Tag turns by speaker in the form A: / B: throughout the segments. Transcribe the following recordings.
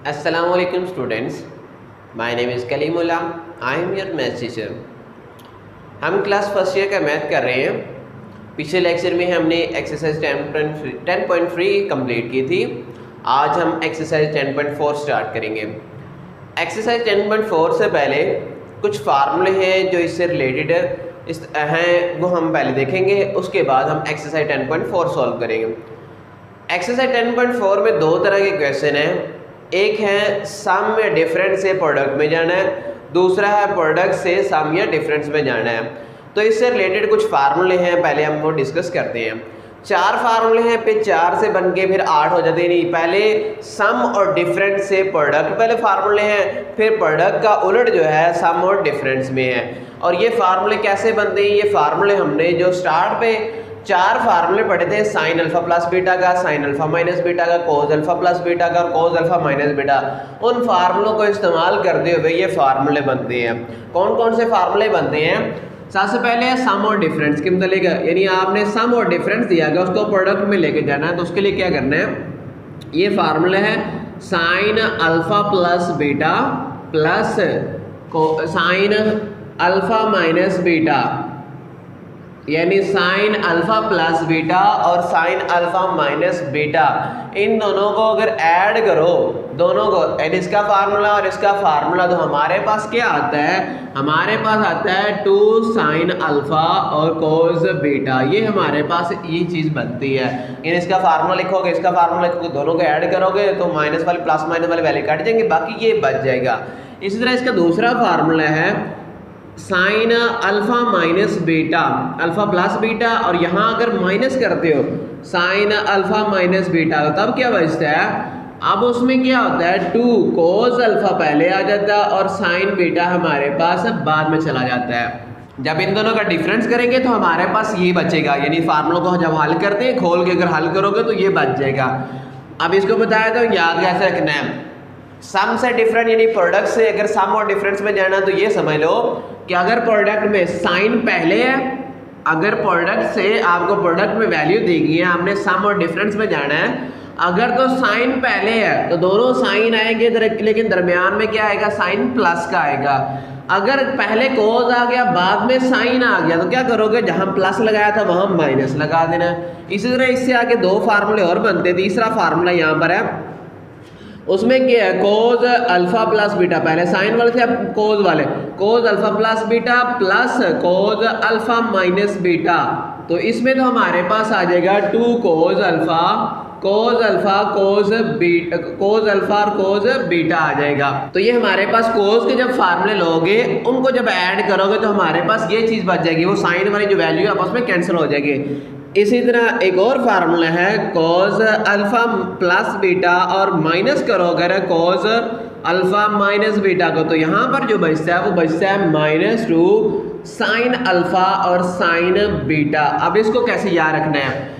A: Assalamualaikum students, my name is Kalimullah. I am your math teacher. हम class first year का math कर रहे हैं। पिछले लेक्चर में हमने एक्सरसाइज 10.3 कंप्लीट की थी। आज हम एक्सरसाइज 10.4 स्टार्ट करेंगे। एक्सरसाइज 10.4 से पहले कुछ फार्मूले हैं जो इससे रिलेटेड हैं, वो हम पहले देखेंगे। उसके बाद हम एक्सरसाइज 10.4 सॉल्व करेंगे। एक्सरसाइज 10.4 में दो तरह के क्वेश्चन हैं। एक है सम या डिफरेंस से प्रोडक्ट में जाना है, दूसरा है प्रोडक्ट से सम या डिफरेंस में जाना है। तो इससे रिलेटेड कुछ फार्मूले हैं, पहले हम वो डिस्कस करते हैं। 4 फार्मूले हैं, फिर 4 से बन के फिर 8 हो जाते हैं। नहीं, पहले सम और डिफरेंस से प्रोडक्ट पहले फार्मूले हैं, फिर प्रोडक्ट का उलट जो है सम और डिफरेंस में है। और ये फार्मूले कैसे बनते हैं? ये फार्मूले हमने जो स्टार्ट पे 4 फार्मूले पढ़े थे, साइन अल्फा प्लस बीटा का, साइन अल्फा माइनस बीटा का, कोस अल्फा प्लस बीटा का और कोस अल्फा माइनस बीटा, उन फार्मूलों को इस्तेमाल करते हुए ये फार्मूले बनते हैं। कौन कौन से फार्मूले बनते हैं? सबसे पहले है सम और डिफरेंस के मतलब, यानी आपने सम और डिफरेंस दिया गया, उसको प्रोडक्ट में लेके जाना है। तो उसके लिए क्या करना है? ये फार्मूला है sine alpha plus beta plus sine alpha minus beta, यानी साइन अल्फा प्लस बीटा और साइन अल्फा माइनस बीटा, इन दोनों को अगर ऐड करो, दोनों को, इसका फार्मूला और इसका फार्मूला, तो हमारे पास क्या आता है? हमारे पास आता है 2 साइन अल्फा और कोस बीटा। ये हमारे पास ये चीज़ बनती है। यानी इसका फार्मूला लिखोगे, इसका फार्मूला लिखोगे, दोनों को ऐड करोगे तो माइनस वाले प्लस माइनस वाले वैल्यू कट जाएंगे, बाकी ये बच जाएगा। इसी तरह इसका दूसरा फार्मूला है sine alpha minus beta, alpha plus beta, और यहाँ अगर माइनस करते हो साइन अल्फा माइनस बीटा, तो तब क्या बचता है? अब उसमें क्या होता है? 2 कोस अल्फा पहले आ जाता है और साइन बीटा हमारे पास बाद में चला जाता है। जब इन दोनों का डिफरेंस करेंगे तो हमारे पास ये बचेगा। यानी फार्मूलों को जब हल करते हैं, खोल के अगर हल करोगे तो ये बच जाएगा। अब इसको बताया तो याद कैसे रखना है? सम से डिफरेंट, यानी प्रोडक्ट से अगर सम और डिफरेंस में जाना, तो ये समझ लो कि अगर प्रोडक्ट में साइन पहले है, अगर प्रोडक्ट से आपको प्रोडक्ट में वैल्यू दी गई है, आपने सम और डिफरेंस में जाना है, अगर तो साइन पहले है तो दोनों साइन आएंगे, लेकिन दरमियान में क्या आएगा? साइन प्लस का आएगा। अगर पहले कोस आ गया, बाद में साइन आ गया, तो क्या करोगे? जहां प्लस लगाया था वहां माइनस लगा देना। इसी तरह इससे आगे 2 फार्मूले और बनते। तीसरा फार्मूला यहाँ पर है, उसमें क्या है? कोस अल्फा प्लस बीटा, पहले साइन वाले थे, अब कोस वाले, cos alpha plus beta plus cos alpha minus beta. तो इसमें तो हमारे पास आ जाएगा 2 cos alpha cos beta, cos alpha और कोस बीटा आ जाएगा। तो ये हमारे पास कोस के जब फार्मूले लोगे, उनको जब ऐड करोगे तो हमारे पास ये चीज़ बच जाएगी, वो साइन वाली जो वैल्यू है आपस में कैंसिल हो जाएगी। इसी तरह एक और फार्मूला है कोस अल्फा प्लस बीटा और माइनस करो अगर कोस अल्फा माइनस बीटा को, तो यहाँ पर जो बचता है वो बचता है -2 साइन अल्फा और साइन बीटा। अब इसको कैसे याद रखना है?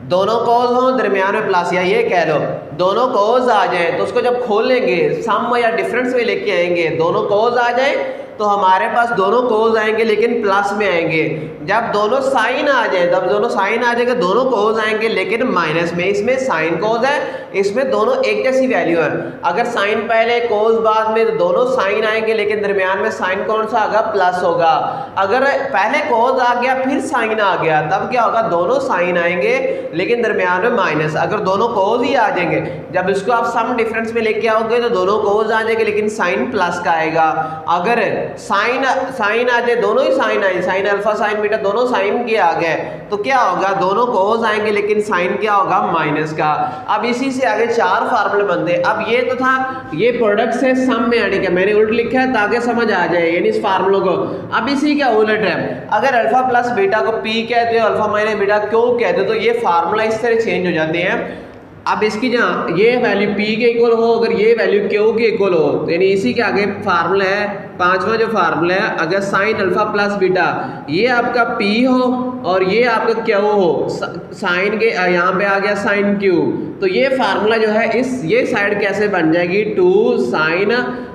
A: दोनों कोस हो, दरमियान में प्लस, या ये कह लो दोनों कोस आ जाए तो उसको जब खोलेंगे सम या डिफरेंस में लेके आएंगे, दोनों कोस आ जाए तो हमारे पास दोनों कोस आएंगे लेकिन प्लस में आएंगे। जब दोनों साइन आ जाए, तब दोनों साइन आ जाएगा, दोनों कोस आएंगे लेकिन माइनस में। इसमें साइन कोस है, इसमें दोनों एक जैसी वैल्यू है। अगर साइन पहले कोस बाद में, तो दोनों साइन आएंगे लेकिन दरमियान में साइन कौन सा होगा? प्लस होगा। अगर पहले कोस आ गया फिर साइन आ गया, तब क्या होगा? दोनों साइन आएंगे लेकिन दरमियान में माइनस। अगर दोनों कोस ही आ जाएंगे, जब इसको आप सम डिफरेंस में लेके आओगे तो दोनों कोस आ जाएंगे लेकिन साइन प्लस का आएगा। अगर साइन आ जाए, दोनों ही साइन आए, साइन अल्फा साइन बीटा दोनों साइन के आ गए, तो क्या होगा? दोनों कोस आएंगे लेकिन साइन क्या होगा? माइनस का। अब इसी से आगे 4 फार्मूले बनते हैं। अब ये तो था, ये प्रोडक्ट से सम में आने का, मैंने उल्ट लिखा है ताकि समझ आ जाए, यानी इस फार्मूलों को। अब इसी का उलट है, अगर अल्फा प्लस बीटा को पी कहते हो, अल्फा माइनस बीटा क्यों कहते हो, तो ये फार्मूला इस तरह चेंज हो जाते हैं। अब इसकी जहाँ ये वैल्यू P के इक्वल हो, अगर ये वैल्यू Q के इक्वल हो, तो यानी इसी के आगे फार्मूला है, 5वां जो फार्मूला है, अगर साइन अल्फा प्लस बीटा ये आपका P हो और ये आपका Q हो, साइन के यहाँ पे आ गया साइन Q, तो ये फार्मूला जो है ये साइड कैसे बन जाएगी, 2 साइन,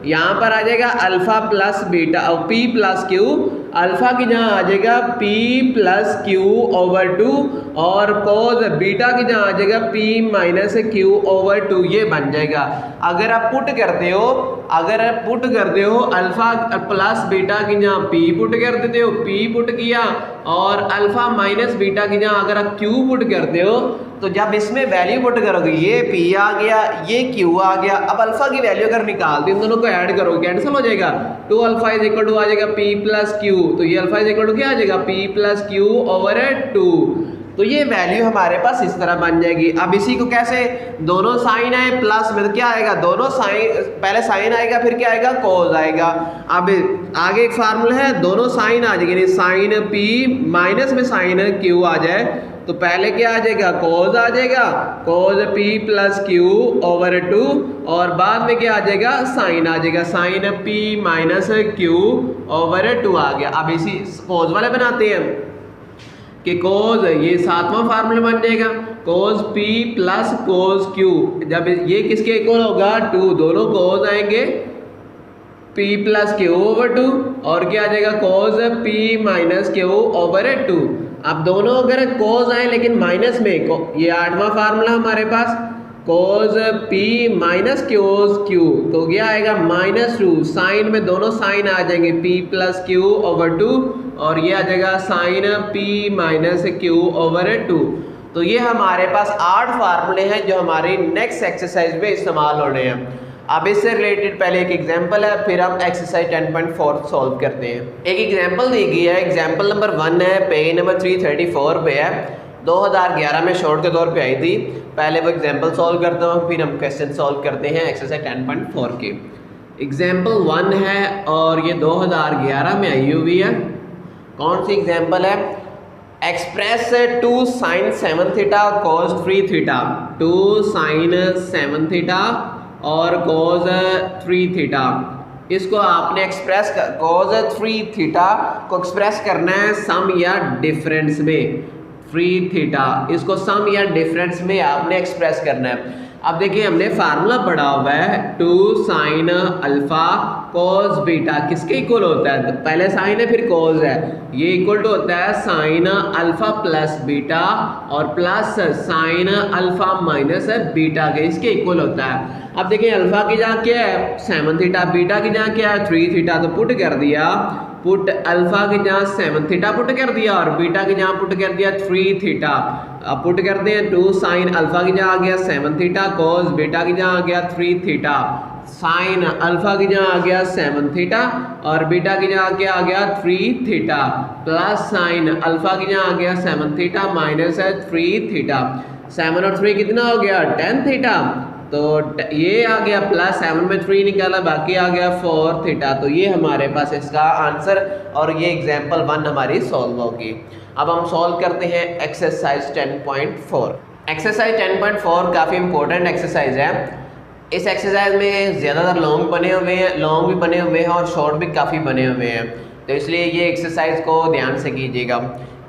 A: यहाँ पर आ जाएगा अल्फा प्लस बीटा और पी प्लस क्यू, अल्फा की जहाँ आ जाएगा p प्लस क्यू ओवर 2 और कोस बीटा की जहाँ आ जाएगा p माइनस क्यू ओवर 2, ये बन जाएगा। अगर आप पुट करते हो अल्फा प्लस बीटा की जहाँ p पुट कर देते हो, p पुट किया, और अल्फा माइनस बीटा की जहाँ अगर आप q पुट करते हो, तो जब इसमें वैल्यू पुट करोगे ये p आ गया, ये q आ गया। अब अल्फा की वैल्यू अगर निकाल दी, इन दोनों को ऐड करोगे कैंसिल हो जाएगा, 2 अल्फा इज इक्वल टू आ जाएगा p प्लस क्यू, तो ये अल्फा इज इक्वल टू क्या आ जाएगा, p प्लस क्यू ओवर 2। तो ये वैल्यू हमारे पास इस तरह बन जाएगी। अब इसी को कैसे, दोनों साइन आए प्लस में तो क्या आएगा, दोनों साइन, पहले साइन आएगा फिर क्या आएगा, कोस आएगा। अब आगे एक फार्मूला है, दोनों साइन आ जाएंगे, साइन p माइनस में साइन q आ जाए तो पहले क्या आ जाएगा, कोस आ जाएगा, कोस p प्लस क्यू ओवर 2, और बाद में क्या आ जाएगा, साइन आ जाएगा, sine p minus q over 2 आ गया। अब इसी कोस वाले बनाते हैं कि कोस, ये 7वां फार्मूला बन जाएगा, कोस p प्लस कोस q, जब ये किसके इक्वल होगा, 2, दोनों कोस आएंगे p प्लस क्यू ओवर 2, और क्या आ जाएगा, कोस p माइनस क्यू ओवर 2। अब दोनों अगर कोस आए लेकिन माइनस में, ये 8वां फार्मूला हमारे पास, कोस p माइनस कोस q, तो क्या आएगा -2, साइन में दोनों साइन आ जाएंगे, p प्लस क्यू ओवर 2, और ये आ जाएगा sine p minus q over 2। तो ये हमारे पास 8 फार्मूले हैं जो हमारी नेक्स्ट एक्सरसाइज में इस्तेमाल होने हैं। अब इससे रिलेटेड पहले एक एग्जांपल है, फिर हम एक्सरसाइज 10.4 सॉल्व करते हैं। एक एग्जांपल दी गई है, एग्जांपल नंबर 1 है, पेज नंबर 334 पे है, 2011 में शॉर्ट के तौर पे आई थी। पहले वो एग्जांपल सॉल्व करता हूँ, फिर हम क्वेश्चन सॉल्व करते हैं एक्सरसाइज 10.4 के। एग्जांपल 1 है और ये 2011 में आई हुई है। कौन सी एग्जांपल है, express 2 sine 7 theta cos 3 theta, 2 sine 7 theta और कोस 3 थीटा, इसको आपने एक्सप्रेस कोस 3 थीटा को एक्सप्रेस करना है सम या डिफरेंस में, 3 थीटा इसको सम या डिफरेंस में आपने एक्सप्रेस करना है। अब देखिए हमने फार्मूला पढ़ा हुआ है 2 साइन अल्फा कोस बीटा, किसके इक्वल होता है, तो पहले साइन है फिर कोस है, ये इक्वल टू होता है साइन अल्फा प्लस बीटा और plus sine alpha minus beta के, इसके इक्वल होता है। अब देखिए अल्फा की जगह क्या है 7 थीटा, बीटा की जगह क्या है 3 थीटा, तो पुट कर दिया, पुट अल्फा की जगह 7 थीटा पुट कर दिया और बीटा की जगह पुट कर दिया 3 थीटा। अब पुट करते हैं 2 साइन अल्फा की जगह आ गया 7 थीटा, कोस बीटा की जगह आ गया 3 थीटा, साइन अल्फा की जगह आ गया 7 थीटा और बीटा की जगह क्या आ गया 3 थीटा, प्लस साइन अल्फा की जगह आ गया 7 थीटा माइनस 3 थीटा, 7 और 3 कितना हो गया 10 थीटा, तो ये आ गया प्लस 7 में 3 निकाला, बाकी आ गया 4 थीटा। तो ये हमारे पास इसका आंसर और ये एग्जाम्पल 1 हमारी सॉल्व होगी। अब हम सॉल्व करते हैं एक्सरसाइज 10.4। एक्सरसाइज 10.4 काफ़ी इंपॉर्टेंट एक्सरसाइज है। इस एक्सरसाइज में ज़्यादातर लॉन्ग बने हुए हैं, लॉन्ग भी बने हुए हैं और शॉर्ट भी काफ़ी बने हुए हैं, तो इसलिए ये एक्सरसाइज को ध्यान से कीजिएगा।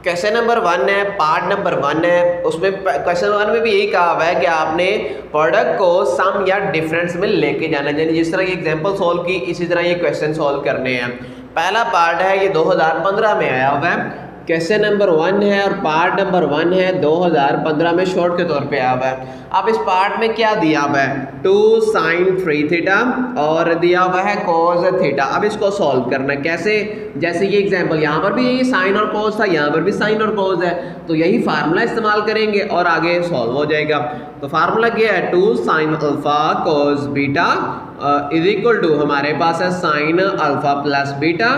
A: क्वेश्चन नंबर 1 है, पार्ट नंबर 1 है, उसमें क्वेश्चन 1 में भी यही कहा हुआ है कि आपने प्रोडक्ट को सम या डिफरेंस में लेके जाना है, जिस तरह ये एग्जांपल सॉल्व की इसी तरह ये क्वेश्चन सॉल्व करने हैं। पहला पार्ट है ये 2015 में आया हुआ है, क्वेश्चन नंबर 1 है और पार्ट नंबर 1 है 2015 में शॉर्ट के तौर पे आया हुआ है। अब इस पार्ट में क्या दिया हुआ है 2 साइन 3 थीटा और दिया हुआ है कोस थीटा। अब इसको सॉल्व करना है कैसे, जैसे ये एग्जांपल यहाँ पर भी यही साइन और कोस था, यहाँ पर भी साइन और कोस है, तो यही फार्मूला इस्तेमाल करेंगे और आगे सॉल्व हो जाएगा। तो फार्मूला क्या है 2 sine alpha cos beta is equal to हमारे पास है साइन अल्फा प्लस बीटा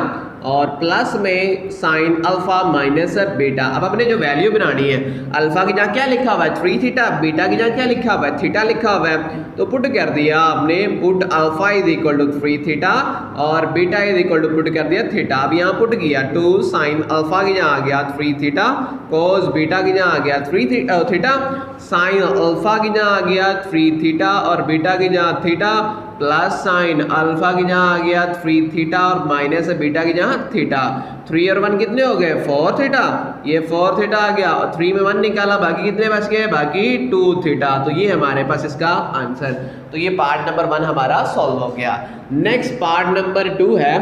A: और प्लस में साइन अल्फा माइनस बीटा। अब अपने जो वैल्यू बनानी है, अल्फा की जगह क्या लिखा हुआ है 3 थीटा, बीटा की जगह क्या लिखा हुआ है थीटा लिखा हुआ है, तो पुट कर दिया आपने, put alpha is equal to 3 theta और beta is equal to put कर दिया थीटा। अब यहाँ पुट किया 2 साइन अल्फा की जगह आ गया 3 थीटा, कोस बीटा की जगह आ गया 3 थीटा, साइन अल्फा की जगह आ गया 3 थीटा और बीटा की जगह थीटा, प्लस साइन अल्फा की जहाँ आ गया 3 थीटा और माइनस बीटा की जहाँ थीटा। 3 और 1 कितने हो गए 4 थीटा, ये 4 थीटा आ गया और 3 में 1 निकाला, बाकी कितने बच गए, बाकी 2 थीटा। तो ये हमारे पास इसका आंसर। तो ये पार्ट नंबर 1 हमारा सॉल्व हो गया। नेक्स्ट पार्ट नंबर 2 है।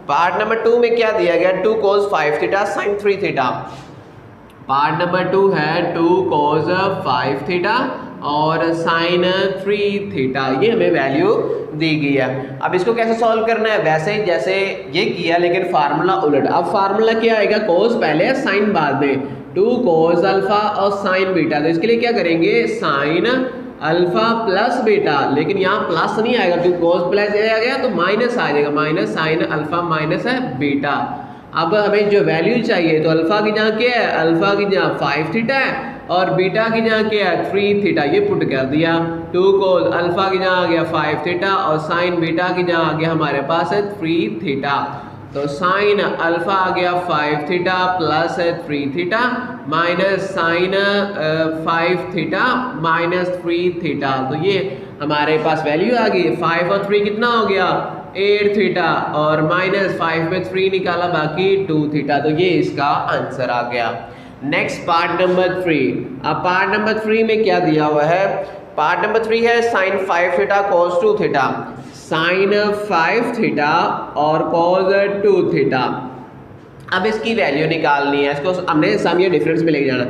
A: पार्ट नंबर 2 में क्या दिया गया, 2 cos 5 theta sine 3 theta. Part number 2 है 2 cos 5 थीटा और साइन 3 थीटा, ये हमें वैल्यू दी गई है। अब इसको कैसे सॉल्व करना है, वैसे ही जैसे ये किया लेकिन फार्मूला उलट। अब फार्मूला क्या आएगा, cos पहले है साइन बाद में, 2 cos अल्फा और साइन बीटा। तो इसके लिए क्या करेंगे, साइन अल्फा प्लस बीटा, लेकिन यहाँ प्लस नहीं आएगा क्योंकि cos प्लस आ गया तो माइनस आ जाएगा, माइनस साइन अल्फा माइनस है बीटा। अब हमें जो वैल्यू चाहिए तो अल्फा की जहाँ क्या है, अल्फा की जहाँ 5 थीटा है और बीटा की जहाँ क्या है 3 थीटा, ये पुट कर दिया। 2 cos अल्फा की जहाँ आ गया 5 थीटा और साइन बीटा की जहाँ आ गया हमारे पास है 3 थीटा। तो साइन अल्फा आ गया 5 theta plus 3 theta minus sine 5 theta minus 3 theta. तो ये हमारे पास वैल्यू आ गई। 5 और 3 कितना हो गया 8 थीटा और माइनस 5 में 3 निकाला, बाकी 2 थीटा। तो ये इसका आंसर आ गया। Next part number 3। अब पार्ट नंबर 3 में क्या दिया हुआ है, पार्ट नंबर 3 है sine 5 theta cos 2 theta, sine 5 theta और cos 2 थीटा। अब इसकी वैल्यू निकालनी है, इसको हमने सम या डिफरेंस में लेके जाना।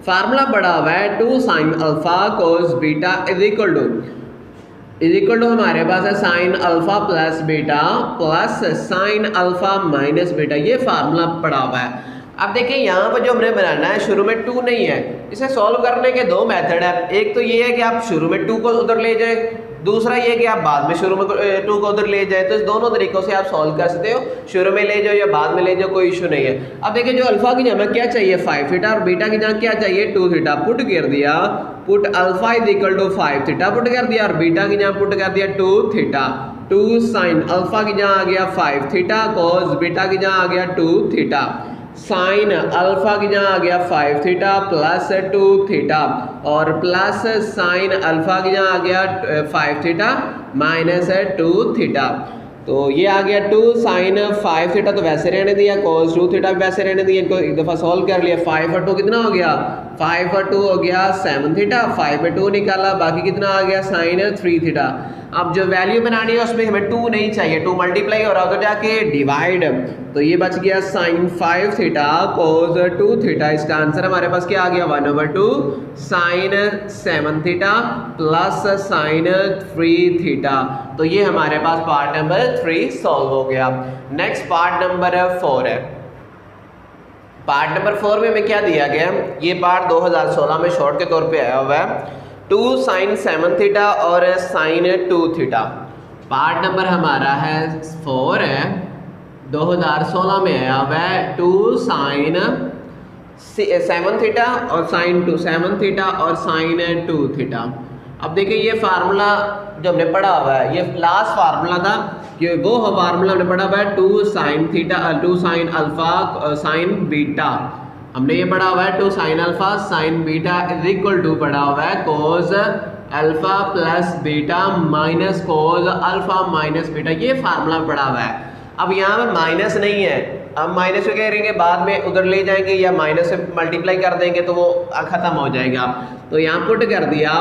A: फार्मूला पड़ा हुआ है 2 sine alpha cos beta is equal to हमारे पास है sine alpha plus beta plus sine alpha minus beta, ये फार्मूला पड़ा हुआ है। अब देखिए यहाँ पर जो हमने बनाना है शुरू में 2 नहीं है, इसे सॉल्व करने के 2 मेथड है। एक तो ये है कि आप शुरू में 2 को उधर ले जाए, दूसरा ये कि आप बाद में शुरू में 2 को उधर ले जाए। तो इस दोनों तरीकों से आप सॉल्व कर सकते हो, शुरू में ले जाओ या बाद में ले जाओ, कोई इशू नहीं है। अब देखिए जो अल्फा की जगह क्या चाहिए 5 थीटा और बीटा की जगह क्या चाहिए 2 थीटा, पुट कर दिया, put alpha is equal to 5 theta put कर दिया और बीटा की जगह पुट कर दिया 2 थीटा। 2 साइन अल्फा की जगह आ गया 5 थीटा cos बीटा की जगह आ गया 2 थीटा, साइन अल्फा की जहाँ आ गया 5 थीटा प्लस 2 थीटा और प्लस साइन अल्फा की जहाँ आ गया 5 थीटा माइनस 2 थीटा। तो ये आ गया 2 साइन 5 थीटा तो वैसे रहने दिया, cos 2 थीटा वैसे रहने दिया, इनको एक दफ़ा सॉल्व कर लिया। 5 और 2 कितना हो गया, 5 और 2 हो गया 7 थीटा, 5 में 2 निकाला, बाकी कितना आ गया साइन 3 थीटा। अब जो वैल्यू बनानी है उसमें हमें 2 नहीं चाहिए, 2 मल्टीप्लाई हो रहा तो जाके डिवाइड, तो ये बच गया साइन 5 थीटा cos 2 थीटा। इसका आंसर हमारे पास क्या आ गया 1/2 sine 7 theta plus sine 3 theta. तो ये हमारे पास पार्ट नंबर 3 सॉल्व हो गया। नेक्स्ट पार्ट नंबर 4 है। पार्ट नंबर 4 में हमें क्या दिया गया, ये पार्ट 2016 में शॉर्ट के तौर पे आया हुआ है 2 साइन 7 थीटा और साइन 2 थीटा। पार्ट नंबर हमारा है 4 है, 2016 में आया हुआ है 2 साइन 7 थीटा और साइन 2 7 थीटा और साइन 2 थीटा। अब देखिए ये फार्मूला जो हमने पढ़ा हुआ है, ये लास्ट फार्मूला था कि वो फार्मूला हमने पढ़ा हुआ है 2 sine theta 2 sine alpha sine beta, हमने ये पढ़ा हुआ है 2 sine alpha sine beta is equal to पढ़ा हुआ है cos alpha plus beta minus cos alpha minus beta, ये फार्मूला पढ़ा हुआ है। अब यहाँ पे माइनस नहीं है, अब माइनस को करेंगे बाद में उधर ले जाएंगे या माइनस से मल्टीप्लाई कर देंगे तो वो खत्म हो जाएगा। तो यहाँ पुट कर दिया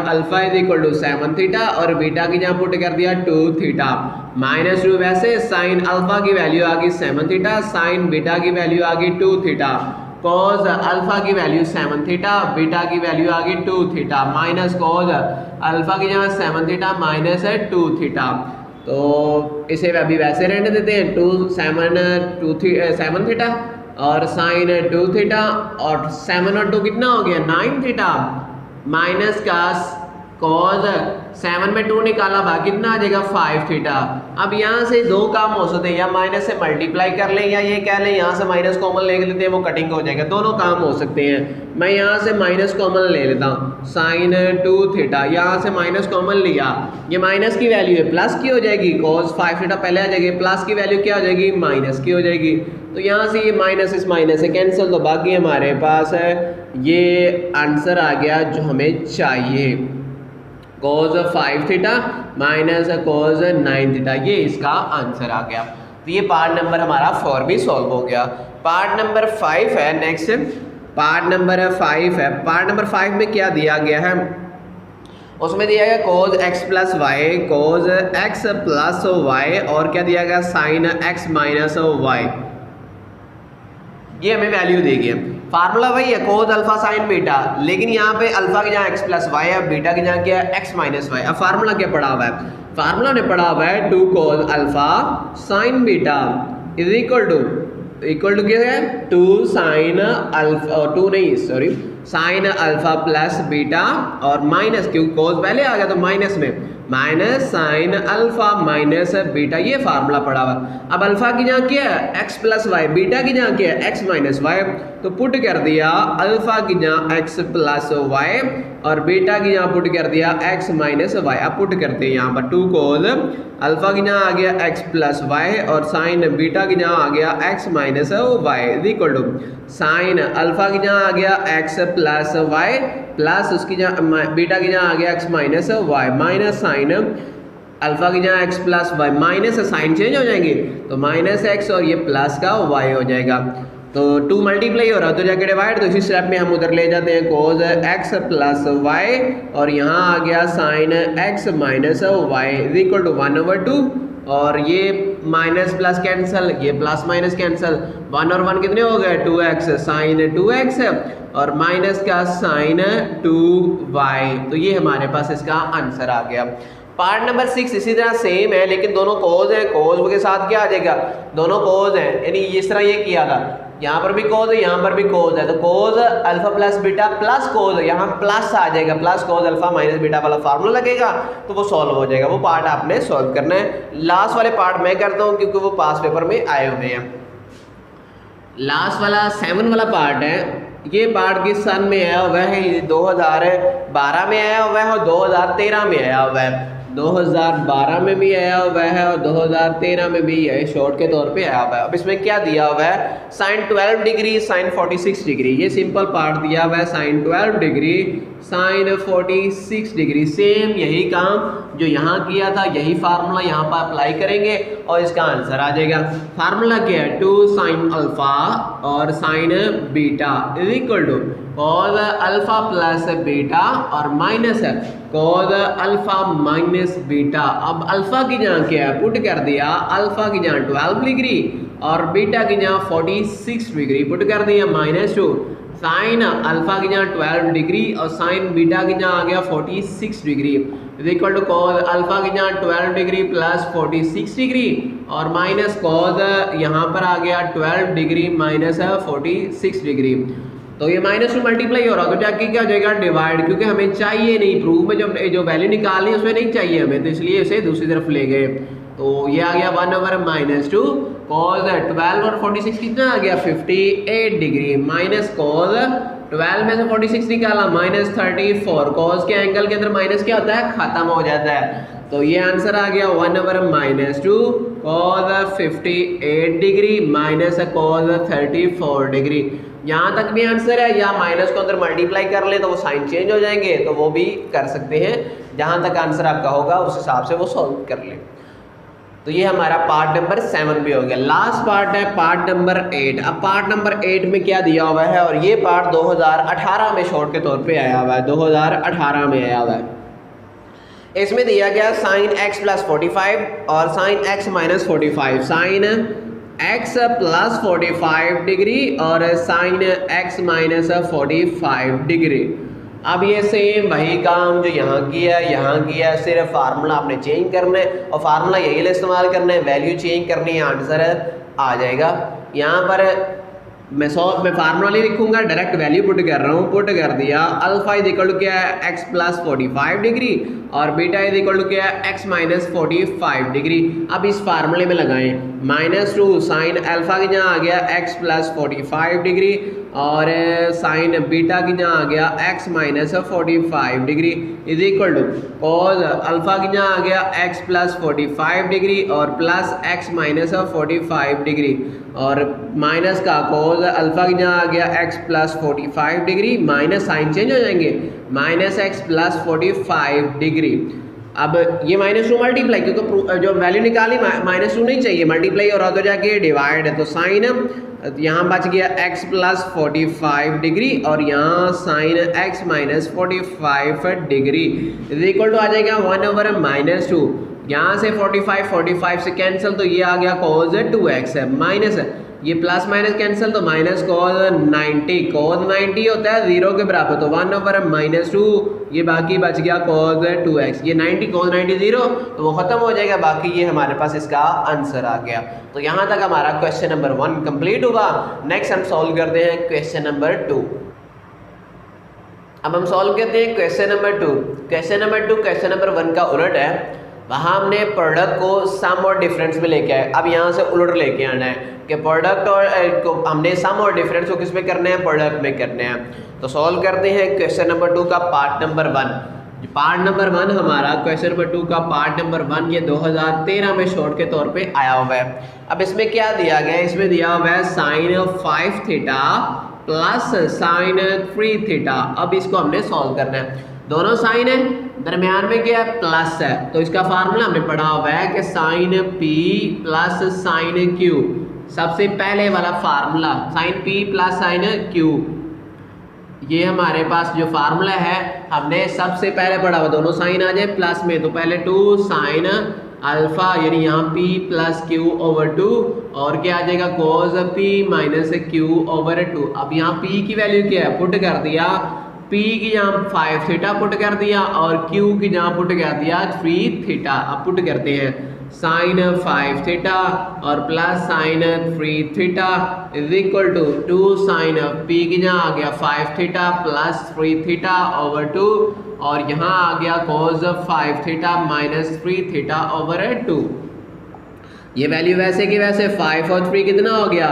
A: alpha is equal to 7 theta और बीटा की जहाँ पुट कर दिया 2 थीटा माइनस 2, वैसे साइन अल्फा की वैल्यू आ गई 7 थीटा, साइन बीटा की वैल्यू आ गई 2 थीटा, cos अल्फा की वैल्यू 7 थीटा, बीटा की वैल्यू आ गई 2 थीटा माइनस cos अल्फा की जहाँ 7 थीटा माइनस 2 थीटा। तो इसे अभी वैसे रहने देते हैं 7 थीटा और साइन 2 थीटा और 7 और 2 कितना हो गया 9 थीटा माइनस का cos 7 में 2 निकाला बाकी कितना आ जाएगा 5 थीटा। अब यहाँ से 2 काम हो सकते हैं, या माइनस से मल्टीप्लाई कर लें या ये कह लें यहाँ से माइनस कॉमन ले लेते हैं, वो कटिंग हो जाएगा, दोनों काम हो सकते हैं। मैं यहाँ से माइनस कॉमन ले लेता हूँ साइन 2 थीटा, यहाँ से माइनस कॉमन लिया, ये माइनस की वैल्यू है प्लस की हो जाएगी, cos 5 थीटा पहले आ जाएगी, प्लस की वैल्यू क्या हो जाएगी माइनस की हो जाएगी। तो यहाँ से ये माइनस इस माइनस से कैंसिल, तो बाकी हमारे पास है ये आंसर आ गया जो हमें चाहिए कोज 5 थीटा माइनस कोज 9 थीटा, ये इसका आंसर आ गया। तो ये पार्ट नंबर हमारा 4 भी सॉल्व हो गया। पार्ट नंबर 5 है नेक्स्ट, पार्ट नंबर 5 है। पार्ट नंबर 5 में क्या दिया गया है, उसमें दिया गया कोज x प्लस वाई, कोज x प्लस वाई और क्या दिया गया साइन x माइनस वाई, ये हमें वैल्यू दी गई है। फार्मूला वही है कोज अल्फा साइन बीटा, लेकिन यहाँ पे अल्फा की जहाँ x प्लस वाई है, बीटा की जहाँ क्या है x माइनस वाई। अब फार्मूला क्या पढ़ा हुआ है, फार्मूला ने पढ़ा हुआ है 2 cos alpha sine beta is equal to क्या है 2 साइन अल्फा, 2 नहीं sorry sine alpha plus beta और माइनस, क्योंकि कोस पहले आ गया तो माइनस में, minus sine alpha minus beta, ये फार्मूला पड़ा हुआ। अब अल्फा की जहाँ क्या है x प्लस वाई, बीटा की जहाँ क्या है x माइनस वाई, तो पुट कर दिया अल्फा की जहाँ x प्लस वाई और बीटा की जहाँ पुट कर दिया x माइनस वाई। अब पुट करते हैं यहाँ पर 2 कोस अल्फा की जहाँ आ गया x प्लस वाई और साइन बीटा की जहाँ आ गया x minus y equal to sine alpha की जहाँ आ गया x प्लस वाई प्लस उसकी जहाँ बीटा की जहाँ आ गया x minus y minus sine alpha की जहाँ x plus y, minus sine change हो जाएंगे तो माइनस x और ये प्लस का y हो जाएगा। तो 2 मल्टीप्लाई हो रहा है तो जाके डिवाइड, तो इसी स्टेप में हम उधर ले जाते हैं कोज x प्लस वाई और यहाँ आ गया sine x minus y equal to 1/2 और ये माइनस प्लस कैंसल, ये प्लस माइनस कैंसल, 1 और 1 कितने हो गए 2x साइन 2x और माइनस का साइन 2y, तो ये हमारे पास इसका आंसर आ गया। पार्ट नंबर 6 इसी तरह सेम है लेकिन दोनों कोज हैं, कोज के साथ क्या आ जाएगा, दोनों कोज हैं, यानी इस तरह ये किया था, यहाँ पर भी कोज है यहाँ पर भी कोज है, तो कोज अल्फा प्लस बीटा प्लस कोज, यहाँ प्लस आ जाएगा, प्लस कोज अल्फा माइनस बीटा वाला फार्मूला लगेगा तो वो सॉल्व हो जाएगा। वो पार्ट आपने सॉल्व करना है। लास्ट वाले पार्ट मैं करता हूँ क्योंकि वो पास पेपर में आए हुए हैं। लास्ट वाला 7 वाला पार्ट है, ये पार्ट किस सन में आया हुआ है, 2012 में आया हुआ है और 2013 में आया हुआ है। 2012 में भी आया हुआ है और 2013 में भी है, शॉर्ट के तौर पे आया हुआ है। अब इसमें क्या दिया हुआ है, साइन 12 डिग्री साइन 46 डिग्री, ये सिंपल पार्ट दिया हुआ है, sine 12 degree sine 46 degree, same यही काम जो यहाँ किया था, यही फार्मूला यहाँ पर अप्लाई करेंगे और इसका आंसर आ जाएगा। फार्मूला क्या है 2 साइन अल्फा और sine beta is equal to cos alpha plus beta और minus cos alpha minus beta. अब अल्फा की जहाँ क्या है पुट कर दिया, अल्फा की जहाँ 12 डिग्री और बीटा की जहाँ 46 डिग्री पुट कर दिया, -2 साइन अल्फा की जहाँ 12 डिग्री और साइन बीटा की जहाँ आ गया 46 degree is equal to cos alpha की जहाँ 12 डिग्री प्लस 46 डिग्री और माइनस कॉस यहाँ पर आ गया 12 डिग्री माइनस 46 डिग्री। तो ये -2 मल्टीप्लाई हो रहा तो जाके क्या हो जाएगा डिवाइड, क्योंकि हमें चाहिए नहीं, प्रूफ में जो वैल्यू निकालनी है उसमें नहीं चाहिए हमें, तो इसलिए इसे दूसरी तरफ ले गए। तो ये आ गया 1/-2 कॉस 12 और 46 कितना आ गया 58 डिग्री माइनस कॉस 12 में से 46 निकाला -34, कॉस के एंगल के अंदर माइनस क्या होता है खत्म हो जाता है, तो ये आंसर आ गया 1/-2 cos 58 degree minus cos 34 degree. यहाँ तक भी आंसर है, या माइनस को अंदर मल्टीप्लाई कर ले तो वो साइन चेंज हो जाएंगे, तो वो भी कर सकते हैं, जहाँ तक आंसर आपका होगा उस हिसाब से वो सॉल्व कर ले। तो ये हमारा पार्ट नंबर 7 भी हो गया। लास्ट पार्ट है पार्ट नंबर 8। अब पार्ट नंबर 8 में क्या दिया हुआ है, और ये पार्ट 2018 में शॉर्ट के तौर पे आया हुआ है, 2018 में आया हुआ है। इसमें दिया गया साइन x प्लस 45 और sine x minus 45, sine x plus 45 degree और साइन x माइनस 45 डिग्री। अब ये सेम वही काम जो यहाँ किया है, सिर्फ फार्मूला आपने चेंज करना है और फार्मूला यही इस्तेमाल करना है, वैल्यू चेंज करनी है, आंसर आ जाएगा। यहाँ पर मैं फार्मूला नहीं लिखूंगा, डायरेक्ट वैल्यू पुट कर रहा हूँ, पुट कर दिया अल्फा इज इक्वल टू क्या है x प्लस 45 डिग्री और बीटा इज इक्वल टू क्या है x माइनस 45 डिग्री। अब इस फार्मूले में लगाएं -2 साइन अल्फा की जहाँ आ गया x प्लस 45 डिग्री और साइन बीटा की जहाँ आ गया x minus 45 degree is equal to cos alpha की जहाँ आ गया x प्लस 45 डिग्री और प्लस x माइनस 45 डिग्री और माइनस का कॉज अल्फा की जहाँ आ गया x plus 45 degree minus sine change हो जाएंगे माइनस x प्लस 45 डिग्री। अब ये -2 मल्टीप्लाई क्योंकि जो वैल्यू निकाली -2 नहीं चाहिए मल्टीप्लाई और तो जाके डिवाइड है तो साइन यहाँ बच गया x प्लस 45 डिग्री और यहाँ sine x minus 45 degree is equal to आ जाएगा 1/-2। यहाँ से 45 से कैंसिल तो ये आ गया कॉज 2x है माइनस ये प्लस माइनस कैंसिल तो माइनस कॉज 90 होता है 0 के बराबर तो 1/-2 ये बाकी बच गया कॉज 2x ये 90 कॉज 90 0 तो वो ख़त्म हो जाएगा बाकी ये हमारे पास इसका आंसर आ गया। तो यहाँ तक हमारा क्वेश्चन नंबर 1 कंप्लीट हुआ। नेक्स्ट हम सॉल्व करते हैं क्वेश्चन नंबर 2। अब हम सॉल्व करते हैं question number 2। Question number 2 question number 1 का उलट है। वहाँ हमने प्रोडक्ट को सम और डिफरेंस में लेके आए। अब यहाँ से उलट लेके आना है कि प्रोडक्ट और को हमने सम और डिफरेंस को किस में करने हैं प्रोडक्ट में करने हैं। तो सॉल्व करते हैं क्वेश्चन नंबर 2 का पार्ट नंबर 1। पार्ट नंबर 1 हमारा क्वेश्चन नंबर 2 का पार्ट नंबर 1 ये 2013 में शॉर्ट के तौर पे आया हुआ है। अब इसमें क्या दिया गया है इसमें दिया हुआ है sine 5 theta plus sine 3 theta. अब इसको हमने सॉल्व करना है। दोनों साइन है दरमियान में क्या है प्लस है तो इसका फार्मूला हमने पढ़ा हुआ है कि sine p plus sine q। सबसे पहले वाला formula sine p plus sine q ये हमारे पास जो फार्मूला है हमने सबसे पहले पढ़ा हुआ दोनों साइन आ जाए प्लस में तो पहले 2 साइन अल्फा यानी यहाँ p प्लस क्यू ओवर 2 और क्या आ जाएगा cos p minus q over 2। अब यहाँ p की वैल्यू क्या है पुट कर दिया p की जहाँ 5 थीटा पुट कर दिया और q की जहाँ पुट कर दिया 3 थीटा। अब पुट करते हैं साइन 5 थीटा और plus sine 3 theta is equal to 2 sine p की जहाँ आ गया 5 थीटा प्लस 3 थीटा ओवर 2 और यहाँ आ गया cos 5 theta minus 3 theta over 2। ये वैल्यू वैसे की वैसे 5 और 3 कितना हो गया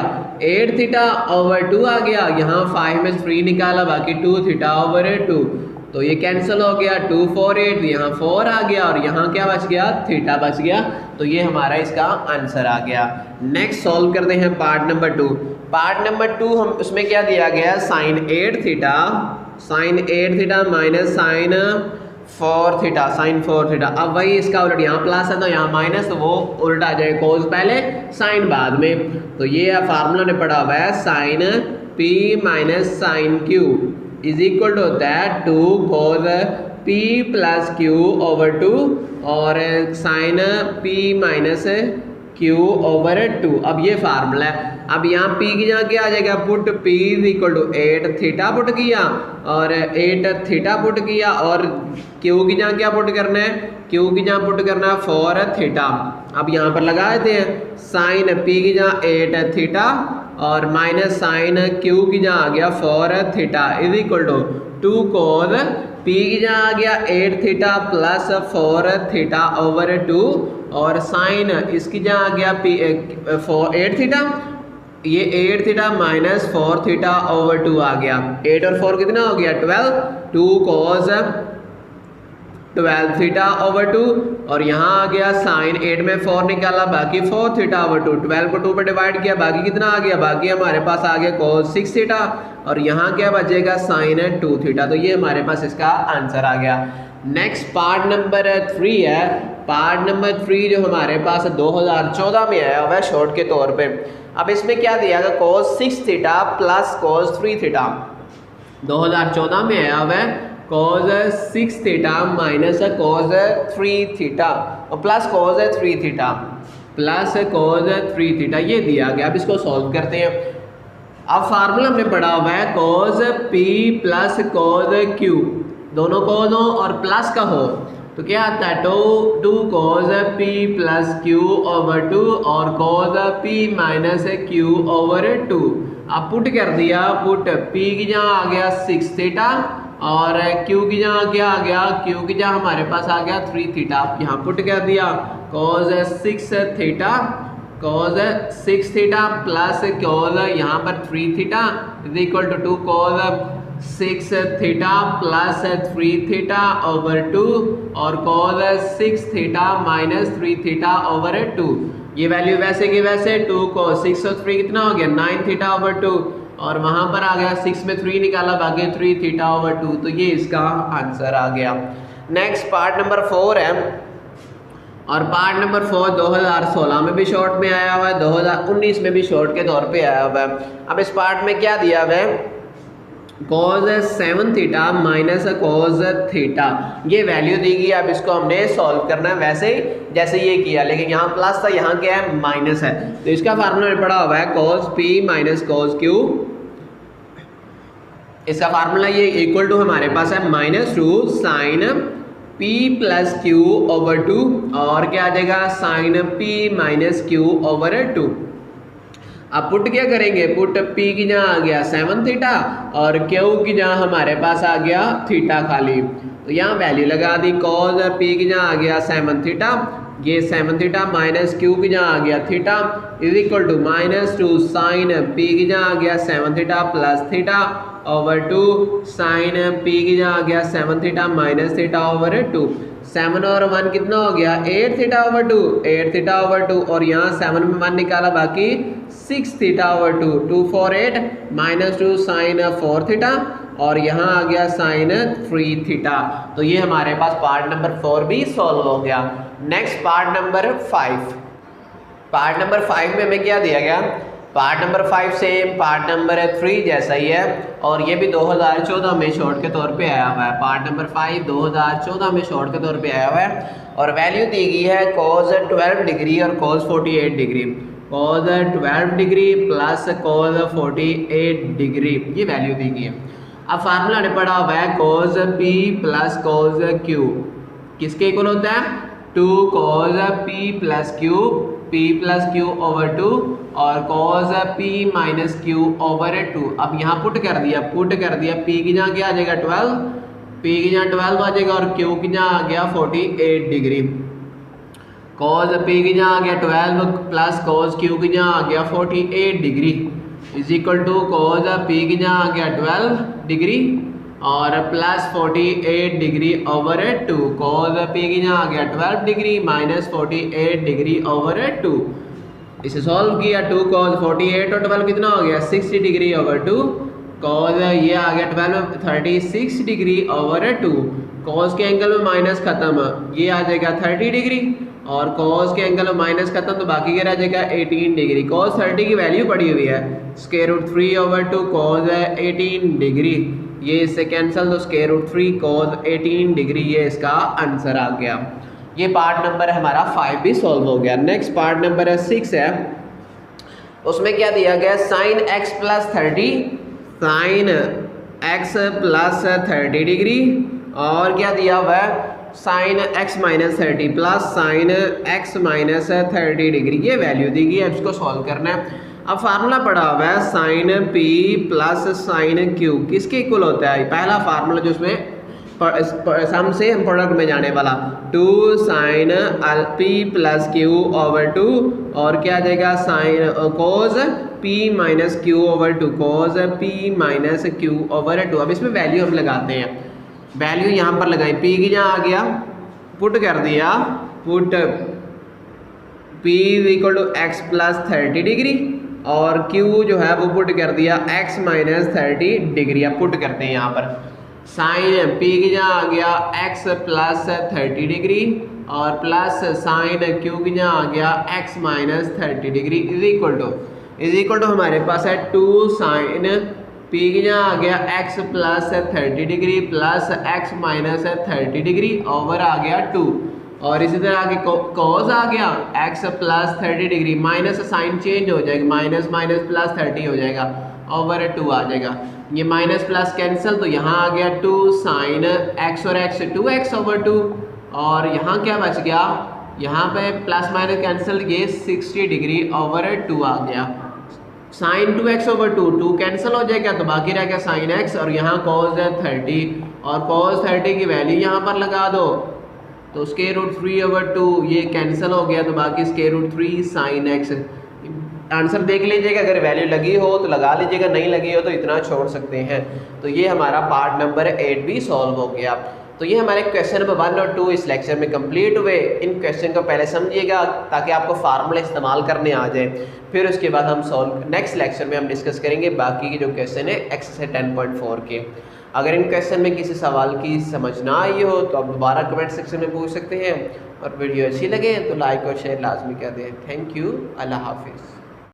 A: 8 थीटा ओवर 2 आ गया। यहाँ 5 में 3 निकाला बाकी 2 थीटा ओवर 2 तो ये कैंसिल हो गया 2 4 8 यहाँ 4 आ गया और यहाँ क्या बच गया थीटा बच गया। तो ये हमारा इसका आंसर आ गया। नेक्स्ट सॉल्व करते हैं पार्ट नंबर 2। पार्ट नंबर 2 हम उसमें क्या दिया गया sine 8 theta minus sine 4 theta sine 4 theta. अब वही इसका उलट यहाँ प्लस है तो यहाँ माइनस तो वो उल्टा आ जाएगा कोस पहले साइन बाद में। तो ये फार्मूला ने पढ़ा हुआ है sine p minus sine q is equal to that 2 cos p plus q over 2 और sine p minus q over 2। अब ये फार्मूला है। अब यहाँ p की जहाँ क्या आ जाएगा put p is equal to 8 theta put किया और 8 थीटा पुट किया और q की जहाँ क्या पुट करना है q की जहाँ पुट करना है 4 थीटा। अब यहाँ पर लगा देते हैं साइन p की जहाँ 8 थीटा और माइनस साइन q की जहाँ आ गया 4 theta is equal to 2 cos p की जहाँ आ गया 8 थीटा प्लस 4 थीटा ओवर 2 और साइन इसकी जहाँ आ गया p 8 थीटा ये 8 थीटा माइनस 4 थीटा ओवर 2 आ गया। 8 और 4 कितना हो गया 12 2 cos 12 थीटा ओवर 2 और यहाँ आ गया साइन 8 में 4 निकाला बाकी 4 थीटा ओवर 2 12 को 2 पर डिवाइड किया बाकी कितना आ गया बाकी हमारे पास आ गया cos 6 थीटा और यहाँ क्या बचेगा साइन 2 थीटा। तो ये हमारे पास इसका आंसर आ गया। नेक्स्ट पार्ट नंबर 3 है। पार्ट नंबर 3 जो हमारे पास 2014 में आया हुआ है शॉर्ट के तौर पे। अब इसमें क्या दिया गया cos 6 theta plus cos 3 theta 2014 में आया हुआ है cos 6 theta minus cos 3 theta और plus cos 3 theta plus cos 3 theta ये दिया गया। अब इसको सॉल्व करते हैं। अब फार्मूला हमने पढ़ा हुआ है cos p plus cos q दोनों cos हो और प्लस का हो तो क्या आता है 2 cos p plus q over 2 और cos p minus q over 2। अब पुट कर दिया पुट p की जहाँ आ गया 6 थीटा और q की जहाँ क्या आ गया q की जहाँ हमारे पास आ गया 3 थीटा। यहाँ पुट कर दिया cos 6 theta cos 6 theta plus cos यहाँ पर 3 theta is equal to 2 cos 6 theta plus 3 theta over 2 और cos 6 theta minus 3 theta over 2। ये वैल्यू वैसे की वैसे 2 कॉज 6 और 3 कितना हो गया 9 थीटा ओवर 2 और वहां पर आ गया 6 में 3 निकाला बाकी 3 थीटा ओवर 2। तो ये इसका आंसर आ गया। नेक्स्ट पार्ट नंबर 4 है और पार्ट नंबर 4 2016 में भी शॉर्ट में आया हुआ है, 2019 में भी शॉर्ट के तौर पे आया हुआ है। अब इस पार्ट में क्या दिया हुआ है cause 7 theta minus cos theta, ये वैल्यू दी गई। अब इसको हमने सॉल्व करना है वैसे ही जैसे ये किया, लेकिन यहाँ प्लस था यहाँ क्या है माइनस है। तो इसका फार्मूला पड़ा हुआ है cos p minus cos q. इसका फार्मूला ये इक्वल टू हमारे पास है -2 sine P plus q over 2 और क्या आ जाएगा sine P minus q over 2। अब पुट क्या करेंगे, पुट P की जहाँ आ गया 7 थीटा और Q की जहाँ हमारे पास आ गया थीटा खाली। तो यहाँ वैल्यू लगा दी कॉज P की जहाँ आ गया 7 थीटा, ये 7 थीटा माइनस Q की जहाँ आ गया theta is equal to -2 sine P की जहाँ आ गया 7 theta plus theta over 2 sine P की जहाँ आ गया 7 थीटा माइनस थीटा ओवर 2। 7 और 1 कितना हो गया 8 थीटा ओवर 2, 8 थीटा ओवर 2 और यहाँ 7 में 1 निकाला बाकी 6 थीटा ओवर 2, 2 4 8 -2 साइन 4 थीटा और यहाँ आ गया साइन 3 थीटा। तो ये हमारे पास पार्ट नंबर 4 भी सॉल्व हो गया। Next part number 5। Part number 5 में हमें क्या दिया गया, part number 5 same part number 3 जैसा ही है और ये भी 2014 में शॉर्ट के तौर पे आया हुआ है। पार्ट नंबर 5 2014 में शॉर्ट के तौर पे आया हुआ है और वैल्यू दी गई है cos 12 डिग्री और cos 48 degree, cos 12 degree plus cos 48 degree, ये वैल्यू दी गई है। अब फार्मूला ने पढ़ा हुआ है cos p plus cos q किसके इक्वल होता है 2 cos p plus q over 2 और cos p minus q over 2। अब यहाँ पुट कर दिया p की जहाँ क्या आ जाएगा 12, p की जहाँ 12 आ जाएगा और q की जहाँ आ गया 48 डिग्री। cos p की जहाँ आ गया 12 प्लस cos q की जहाँ आ गया 48 degree is equal to cos p की जहाँ आ गया 12 डिग्री और plus 48 degree over 2, cos p की जहाँ आ गया 12 डिग्री माइनस 48 डिग्री ओवर 2। इसे सॉल्व किया 2 cos 48 और 12 कितना हो गया 60 डिग्री ओवर 2, cos ये आ गया 12 36 डिग्री ओवर 2। cos के एंगल में माइनस खत्म, ये आ जाएगा 30 डिग्री और cos के एंगल में माइनस खत्म तो बाकी क्या रह जाएगा 18 डिग्री। cos 30 की वैल्यू पड़ी हुई है √3 ओवर 2 cos 18 डिग्री, ये इससे कैंसिल तो √3 cos 18 डिग्री, ये इसका आंसर आ गया। ये पार्ट नंबर हमारा 5 भी सॉल्व हो गया। नेक्स्ट पार्ट नंबर 6 है, उसमें क्या दिया गया sine x plus 30, sine x plus 30 degree और क्या दिया हुआ है sine x minus 30 plus sine x minus 30 degree, ये वैल्यू दी गई है। इसको सॉल्व करना है। अब फार्मूला पड़ा हुआ है sine p plus sine q किसके इक्वल होता है, पहला फार्मूला जो उसमें सम से हम प्रोडक्ट में जाने वाला 2 sine p plus q over 2 और क्या आ जाएगा sine cos p minus q over 2, cos p minus q over 2। अब इसमें वैल्यू हम लगाते हैं, वैल्यू यहाँ पर लगाई p की जहाँ आ गया पुट कर दिया, put p equal to x plus 30 degree और q जो है वो पुट कर दिया x माइनस 30 डिग्री। अब पुट करते हैं यहाँ पर साइन p की जहाँ आ गया x प्लस 30 डिग्री और प्लस साइन q की जहाँ आ गया x minus 30 degree is equal to हमारे पास है 2 साइन p की जहाँ आ गया x plus 30 degree plus x minus 30 degree over आ गया 2 और इसी तरह आगे cos आ गया x plus 30 degree minus sine change हो जाएगा, माइनस माइनस प्लस 30 हो जाएगा ओवर 2 आ जाएगा, ये माइनस प्लस कैंसिल तो यहाँ आ गया 2 साइन x और x 2x ओवर 2 और यहाँ क्या बच गया, यहाँ पे प्लस माइनस कैंसिल, ये 60 डिग्री ओवर 2 आ गया। साइन 2x ओवर 2 कैंसिल हो जाएगा तो बाकी रह गया साइन x और यहाँ cos 30 और cos 30 की वैल्यू यहाँ पर लगा दो तो √3/2 ये कैंसिल हो गया, तो बाकी √3 sin x। आंसर देख लीजिएगा, अगर वैल्यू लगी हो तो लगा लीजिएगा, नहीं लगी हो तो इतना छोड़ सकते हैं। तो ये हमारा पार्ट नंबर 8 भी सॉल्व हो गया। तो ये हमारे क्वेश्चन नंबर 1 और 2 इस लेक्चर में कंप्लीट हुए। इन क्वेश्चन को पहले समझिएगा ताकि आपको फार्मूला इस्तेमाल करने आ जाए, फिर उसके बाद हम सॉल्व नेक्स्ट लेक्चर में हम डिस्कस करेंगे बाकी के जो क्वेश्चन है एक्सरसाइज 10.4 के। अगर इन क्वेश्चन में किसी सवाल की समझ ना आई हो तो आप दोबारा कमेंट सेक्शन में पूछ सकते हैं, और वीडियो अच्छी लगे तो लाइक और शेयर लाजमी कर दें। थैंक यू, अल्लाह हाफिज़।